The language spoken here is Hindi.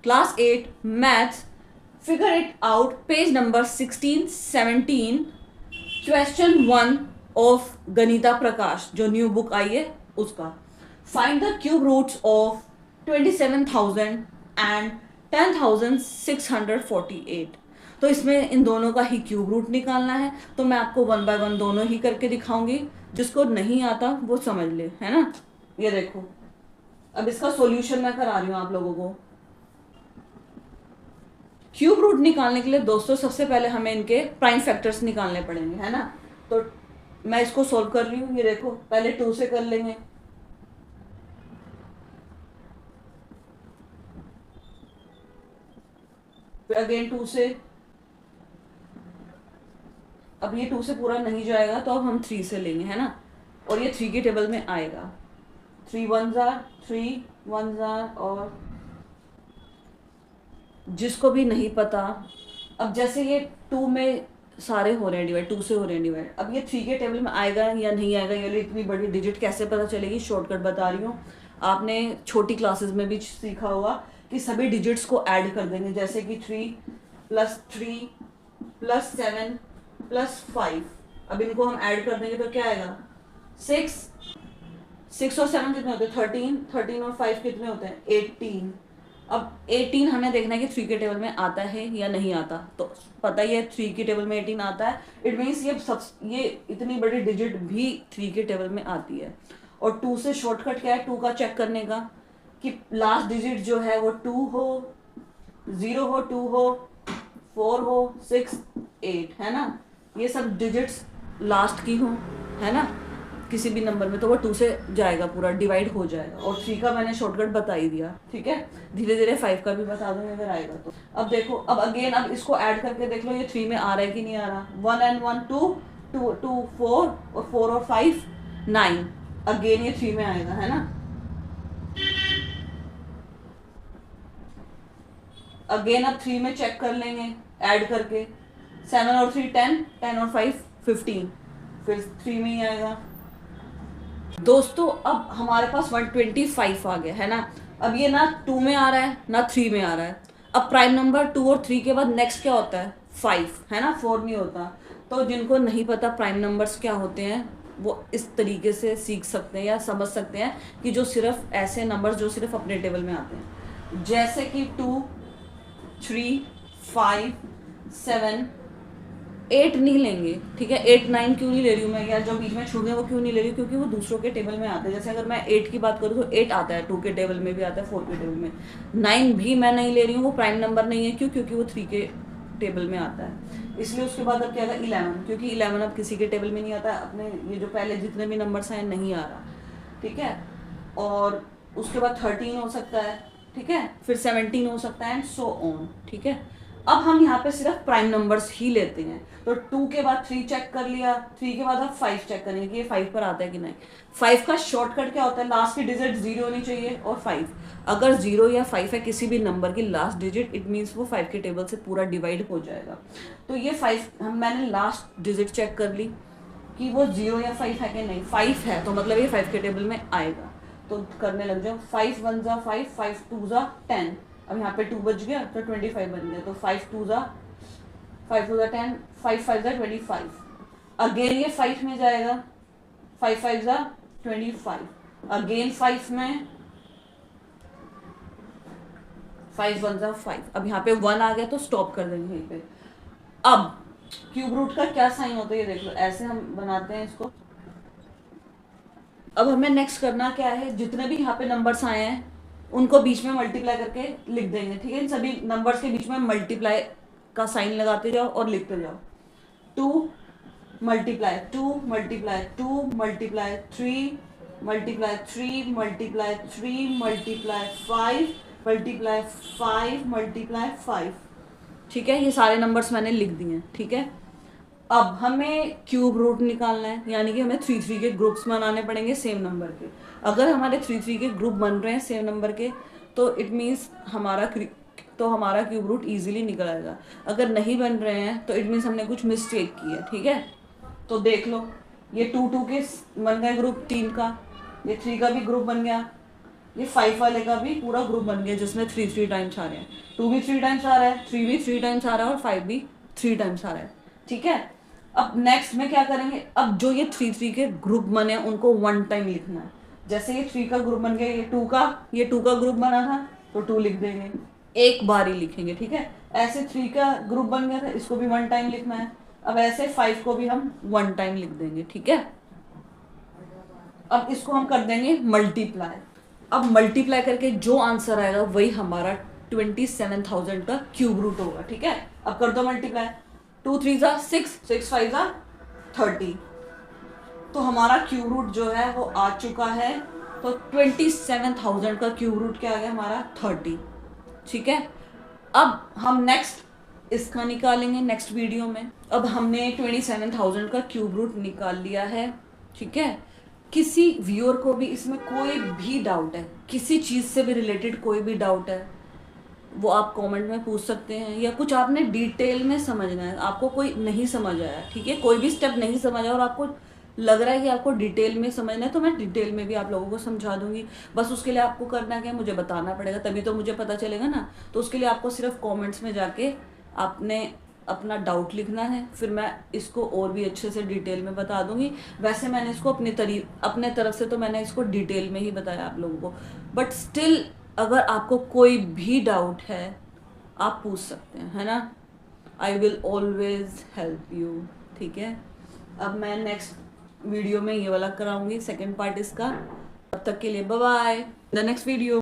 Class 8 maths, figure it out, page number 16-17, question 1 of Ganita Prakash, जो न्यू बुक आई है उसका। Find the cube roots of 27,000 and 10,648। तो इसमें इन दोनों का ही क्यूब रूट निकालना है। तो मैं आपको 1 बाय 1 दोनों ही करके दिखाऊंगी, जिसको नहीं आता वो समझ ले, है ना। ये देखो, अब इसका सॉल्यूशन मैं करा रही हूँ आप लोगों को। क्यूब रूट निकालने के लिए दोस्तों सबसे पहले हमें इनके प्राइम फैक्टर्स निकालने पड़ेंगे, है ना। तो मैं इसको सोल्व कर रही हूँ। ये देखो, पहले 2 से कर लेंगे, फिर अगेन 2 से। अब ये 2 से पूरा नहीं जाएगा तो अब हम 3 से लेंगे, है ना। और ये 3 की टेबल में आएगा। 3 1 जार 3 1 जार। और जिसको भी नहीं पता, अब जैसे ये 2 में सारे हो रहे हैं डिवाइड, 2 से हो रहे हैं डिवाइड, अब ये 3 के टेबल में आएगा या नहीं आएगा, ये इतनी बड़ी डिजिट कैसे पता चलेगी। शॉर्टकट बता रही हूँ, आपने छोटी क्लासेस में भी सीखा होगा कि सभी डिजिट्स को ऐड कर देंगे। जैसे कि 3 + 7 + 5, अब इनको हम ऐड कर देंगे तो क्या आएगा 6। 6 और 7 कितने होते हैं 13, 13 और 5 कितने होते हैं 18। अब 18 हमें देखना है कि 3 के टेबल में आता है या नहीं आता। तो पता ही है 3 की टेबल में 18 आता है। इट मीन्स ये इतनी बड़ी डिजिट भी 3 के टेबल में आती है। और 2 से शॉर्टकट क्या है 2 का चेक करने का, कि लास्ट डिजिट जो है वो 2 हो, 0 हो, 2 हो, 4 हो, 6 8, है ना। ये सब डिजिट्स लास्ट की हो, है ना, किसी भी नंबर में, तो वो 2 से जाएगा, पूरा डिवाइड हो जाएगा। और 3 का मैंने शॉर्टकट बता ही दिया, ठीक है। धीरे धीरे 5 का भी बता दूंगी अगर आएगा तो। अब देखो, अब अगेन अब इसको ऐड करके देख लो, ये 3 में आ रहा है कि नहीं आ रहा। 1 and 1 2, 2 2 4, और 4 और 5 9। अगेन ये 3 में आएगा, है ना। अगेन अब 3 में चेक कर लेंगे ऐड करके। 7 और 3 10, 10 और 5 15, फिर 3 में ही आएगा। दोस्तों अब हमारे पास 125 आ गया, है ना। अब ये ना 2 में आ रहा है ना 3 में आ रहा है। अब प्राइम नंबर 2 और 3 के बाद नेक्स्ट क्या होता है 5, है ना, 4 नहीं होता। तो जिनको नहीं पता प्राइम नंबर्स क्या होते हैं, वो इस तरीके से सीख सकते हैं या समझ सकते हैं कि जो सिर्फ ऐसे नंबर्स जो सिर्फ अपने टेबल में आते हैं, जैसे कि 2 3 5 7 8 नहीं लेंगे, ठीक है। 8 9 क्यों नहीं ले रही हूँ मैं, या जो बीच में छूट गए वो क्यों नहीं ले रही हूँ, क्योंकि वो दूसरों के टेबल में आते हैं। जैसे अगर मैं 8 की बात करूँ तो 8 आता है 2 के टेबल में भी आता है, 4 के टेबल में। 9 भी मैं नहीं ले रही हूँ, वो प्राइम नंबर नहीं है। क्यों, क्योंकि वो 3 के टेबल में आता है, इसलिए। उसके बाद अब क्या आएगा 11, क्योंकि 11 अब किसी के टेबल में नहीं आता, अपने ये जो पहले जितने भी नंबर्स हैं नहीं आ रहा, ठीक है। और उसके बाद 13 हो सकता है, ठीक है, फिर 17 हो सकता है, एंड सो ऑन, ठीक है। अब हम यहाँ पे सिर्फ प्राइम नंबर्स ही लेते हैं। तो 2 के बाद 3 चेक कर लिया, 3 के बाद अब 5 चेक करेंगे कि ये 5 पर आता है कि नहीं। 5 का शॉर्टकट क्या होता है, लास्ट की डिजिट 0 होनी चाहिए और 5। अगर 0 या 5 है किसी भी नंबर की लास्ट डिजिट, इट मीन्स वो 5 के टेबल से पूरा डिवाइड हो जाएगा। तो ये 5 मैंने लास्ट डिजिट चेक कर ली कि वो 0 या 5 है कि नहीं। 5 है तो मतलब ये 5 के टेबल में आएगा। तो करने लग जाओ। 5 1 ज़ा 5, 5 2 ज़ा 10। अब यहाँ पे 2 बच गया तो 25 बन गया। तो 5 2 ज़ा 10, 5 5 ज़ा 25। अगेन ये 5 में जाएगा, 5 5 ज़ा 25। अगेन 5 में, 5 1 ज़ा 5। अब यहाँ पे 1 आ गया तो स्टॉप कर देंगे यहीं पे। अब क्यूब रूट का क्या साइन होता है ये देख लो, ऐसे हम बनाते हैं इसको। अब हमें नेक्स्ट करना क्या है, जितने भी यहाँ पे नंबर्स आए हैं उनको बीच में मल्टीप्लाई करके लिख देंगे, ठीक है। इन सभी नंबर्स के बीच में मल्टीप्लाई का साइन लगाते जाओ और लिखते जाओ। 2 multiply 2 multiply 2 multiply 3 multiply 3 multiply 3 multiply 5 multiply 5 multiply 5, ठीक है। ये सारे नंबर्स मैंने लिख दिए हैं, ठीक है। अब हमें क्यूब रूट निकालना है, यानी कि हमें 3 3 के ग्रुप्स बनाने पड़ेंगे सेम नंबर के। अगर हमारे 3 3 के ग्रुप बन रहे हैं सेम नंबर के, तो इट मीन्स हमारा क्यूब रूट इजीली निकल आएगा। अगर नहीं बन रहे हैं तो इट मीन्स हमने कुछ मिस्टेक की है, ठीक है। तो देख लो, ये 2 2 के बन गए ग्रुप 3 का, ये 3 का भी ग्रुप बन गया, ये 5 वाले का भी पूरा ग्रुप बन गया जिसमें 3 टाइम्स आ रहे हैं, 2 भी 3 टाइम्स आ रहा है, 3 भी 3 टाइम्स आ रहा है और 5 भी 3 टाइम्स आ रहा है। ठीक है, अब नेक्स्ट में क्या करेंगे, अब जो ये 3 के ग्रुप बने उनको 1 टाइम लिखना है। जैसे ये 3 का ग्रुप बन गया, ये 2 का ग्रुप बना था तो 2 लिख देंगे, एक बार ही लिखेंगे। ठीक है, ऐसे 3 का ग्रुप बन गया था, इसको भी 1 टाइम लिखना है। अब ऐसे 5 को भी हम 1 टाइम लिख देंगे। ठीक है, अब इसको हम कर देंगे मल्टीप्लाई। अब मल्टीप्लाई करके जो आंसर आएगा वही हमारा 27,000 का क्यूब रूट होगा। ठीक है, अब कर दो मल्टीप्लाई, 2 3 जा 6, 6 5 जा 30। तो हमारा क्यूब रूट जो है वो आ चुका है। तो 27,000 का क्यूब रूट क्या आ गया हमारा 30। ठीक है, अब हम नेक्स्ट इसका निकालेंगे नेक्स्ट वीडियो में। अब हमने 27,000 का क्यूब रूट निकाल लिया है। ठीक है, किसी व्यूअर को भी इसमें कोई भी डाउट है, किसी चीज़ से भी रिलेटेड कोई भी डाउट है, वो आप कमेंट में पूछ सकते हैं, या कुछ आपने डिटेल में समझना है, आपको कोई नहीं समझ आया, ठीक है, कोई भी स्टेप नहीं समझ आया और आपको लग रहा है कि आपको डिटेल में समझना है, तो मैं डिटेल में भी आप लोगों को समझा दूंगी। बस उसके लिए आपको करना क्या है, मुझे बताना पड़ेगा, तभी तो मुझे पता चलेगा ना। तो उसके लिए आपको सिर्फ कमेंट्स में जाके आपने अपना डाउट लिखना है, फिर मैं इसको और भी अच्छे से डिटेल में बता दूंगी। वैसे मैंने इसको अपने तरफ से तो मैंने इसको डिटेल में ही बताया आप लोगों को, बट स्टिल अगर आपको कोई भी डाउट है आप पूछ सकते हैं, है ना। I will always help you. ठीक है, अब मैं नेक्स्ट वीडियो में ये वाला कराऊंगी, सेकेंड पार्ट इसका। तब तक के लिए bye bye, the next video.